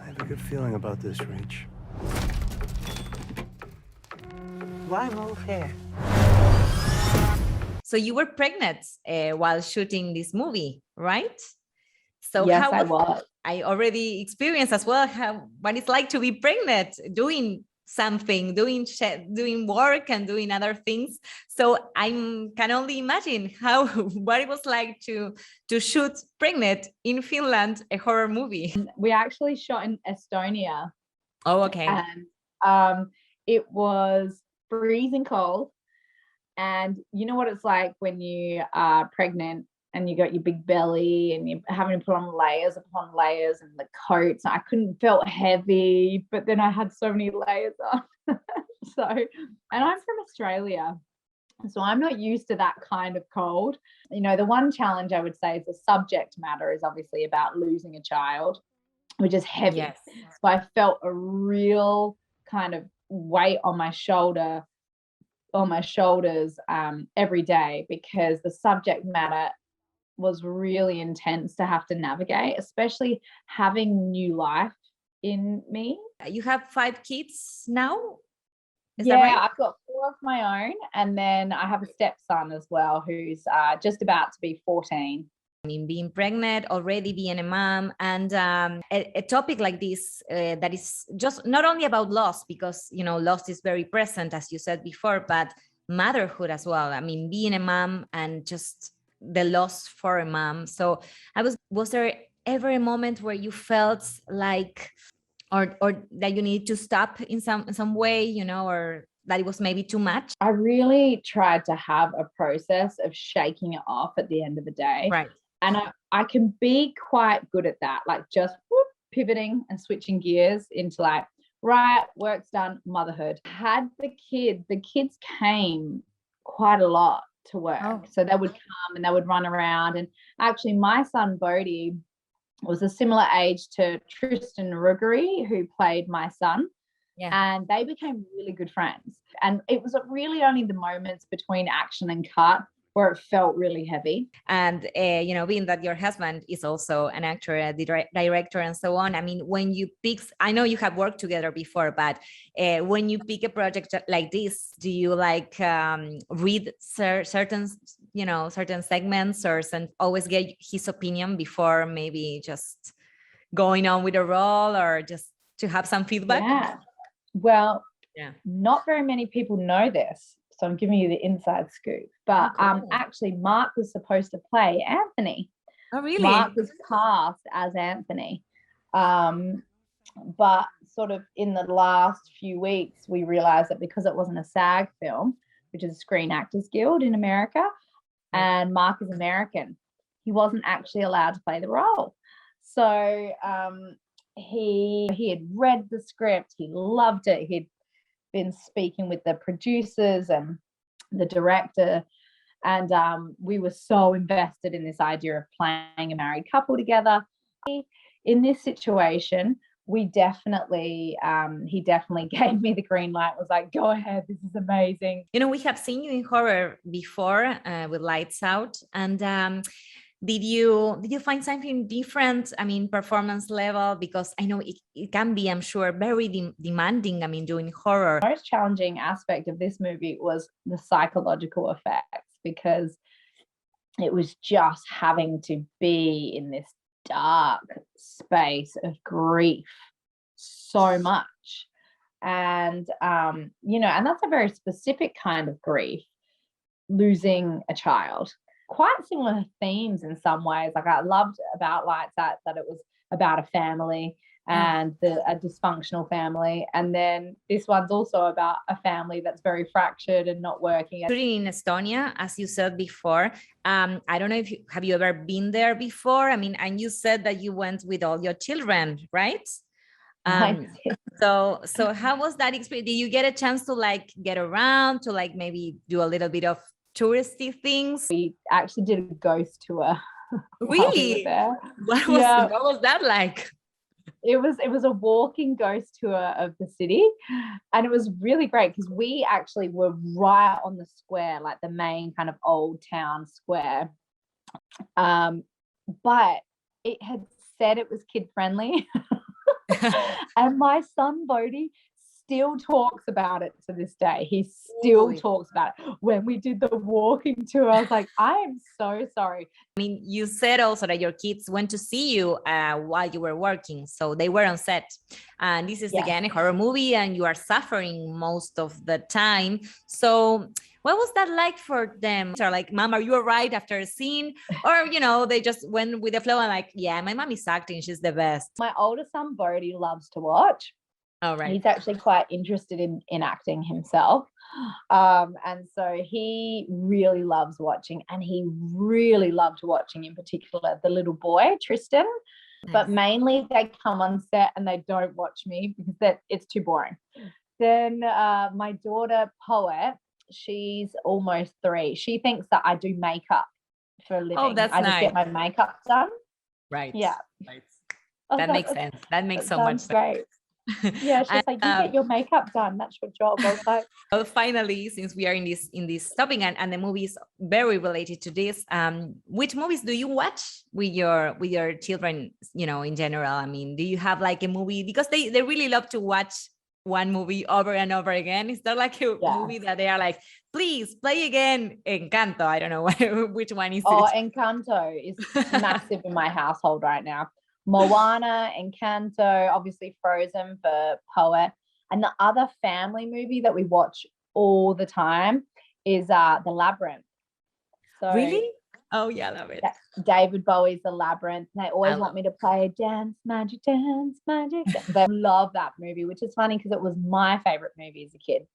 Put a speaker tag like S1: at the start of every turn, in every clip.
S1: I have a good feeling about this, Rach.
S2: Why move here?
S3: So you were pregnant while shooting this movie, right? So
S4: Yes,
S3: how
S4: I was.
S3: I already experienced as well what it's like to be pregnant, doing something, doing work and doing other things. So I can only imagine how what it was like to shoot pregnant in Finland, a horror movie.
S4: We actually shot in Estonia,
S3: Oh, okay.
S4: and it was freezing cold. And you know what it's like when you are pregnant and you got your big belly and you're having to put on layers upon layers and the coats. I couldn't felt heavy, but then I had so many layers on. So, and I'm from Australia, so I'm not used to that kind of cold. You know, the one challenge I would say is the subject matter is obviously about losing a child, which is heavy.
S3: Yes.
S4: So I felt a real kind of weight on my shoulders every day, because the subject matter was really intense to have to navigate, especially having new life in me.
S3: You have 5 kids now? Is
S4: Yeah,
S3: that right?
S4: I've got 4 of my own, and then I have a stepson as well who's just about to be 14.
S3: I mean, being pregnant, already being a mom, and a topic like this that is just not only about loss, because, you know, loss is very present, as you said before, but motherhood as well. I mean, being a mom and just the loss for a mom. So was there ever a moment where you felt like, or that you need to stop in some way, you know, or that it was maybe too much?
S4: I really tried to have a process of shaking it off at the end of the day.
S3: Right.
S4: And I can be quite good at that, like just whoop, pivoting and switching gears into like, right, work's done, motherhood. Had the kids came quite a lot to work.
S3: Oh.
S4: So they would come and they would run around. And actually my son Bodhi was a similar age to Tristan Ruggery, who played my son.
S3: Yeah.
S4: And they became really good friends. And it was really only the moments between action and cut where it felt really heavy.
S3: And you know, being that your husband is also an actor, a director, and so on. I mean, when you pick, I know you have worked together before, but when you pick a project like this, do you like read certain segments, or always get his opinion before maybe just going on with a role, or just to have some feedback?
S4: Yeah. Well,
S3: yeah,
S4: not very many people know this, so I'm giving you the inside scoop. But
S3: cool.
S4: Actually, Mark was supposed to play Anthony.
S3: Oh, really?
S4: Mark was cast as Anthony. But sort of in the last few weeks, we realized that because it wasn't a SAG film, which is a Screen Actors Guild in America, and Mark is American, he wasn't actually allowed to play the role. So he had read the script, he loved it, he'd been speaking with the producers and the director, and we were so invested in this idea of playing a married couple together. In this situation, he definitely gave me the green light, was like, go ahead, this is amazing.
S3: You know, we have seen you in horror before with Lights Out, and did you find something different? I mean, performance level, because I know it can be, I'm sure, very demanding. I mean, doing horror.
S4: The most challenging aspect of this movie was the psychological effects, because it was just having to be in this dark space of grief so much. And, and that's a very specific kind of grief, losing a child. Quite similar themes in some ways. Like, I loved about Lights Out that it was about a family and a dysfunctional family. And then this one's also about a family that's very fractured and not working.
S3: Shooting in Estonia, as you said before, I don't know if have you ever been there before? I mean, and you said that you went with all your children, right? So how was that experience? Did you get a chance to like get around, to like maybe do a little bit of touristy things?
S4: We actually did a ghost tour.
S3: Really? What was that like?
S4: It was a walking ghost tour of the city, and it was really great because we actually were right on the square, like the main kind of old town square. But it had said it was kid friendly. And my son Bodhi still talks about it to this day. He still talks about it. When we did the walking tour, I was like, I am so sorry.
S3: I mean, you said also that your kids went to see you while you were working, so they were on set. And this is again a horror movie, and you are suffering most of the time. So what was that like for them? They're like, Mom, are you all right after a scene? Or, they just went with the flow and like, yeah, my mom is acting. She's the best.
S4: My older son Bodhi loves to watch.
S3: Oh, right.
S4: He's actually quite interested in acting himself. And so he really loves watching, and he really loved watching in particular the little boy, Tristan. Nice. But mainly they come on set and they don't watch me because it's too boring. Then my daughter, Poet, she's almost 3. She thinks that I do makeup for a living.
S3: Oh, that's
S4: I
S3: nice.
S4: just get my makeup done.
S3: Right.
S4: Yeah.
S3: Right. That makes sense. That makes so much sense.
S4: Great. Yeah, she's like, you get your makeup done. That's your job. I was like,
S3: well, finally, since we are in this topic and the movie is very related to this, which movies do you watch with your children? In general. I mean, do you have like a movie, because they really love to watch one movie over and over again? Is there like a movie that they are like, please play again? Encanto. I don't know which one is it.
S4: Oh, Encanto is massive in my household right now. Moana, Encanto, obviously Frozen for Poet. And the other family movie that we watch all the time is The Labyrinth. So
S3: really? Oh yeah, I love it.
S4: David Bowie's The Labyrinth. They always want me to play Dance Magic, Dance Magic. They love that movie, which is funny because it was my favorite movie as a kid.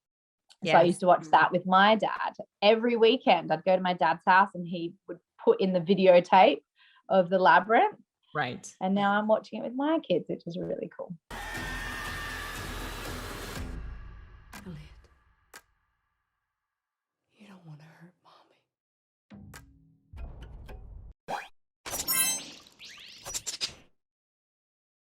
S4: Yes. So I used to watch that with my dad. Every weekend I'd go to my dad's house and he would put in the videotape of The Labyrinth.
S3: Right.
S4: And now I'm watching it with my kids, which is really cool.
S5: Elliot, you don't want to hurt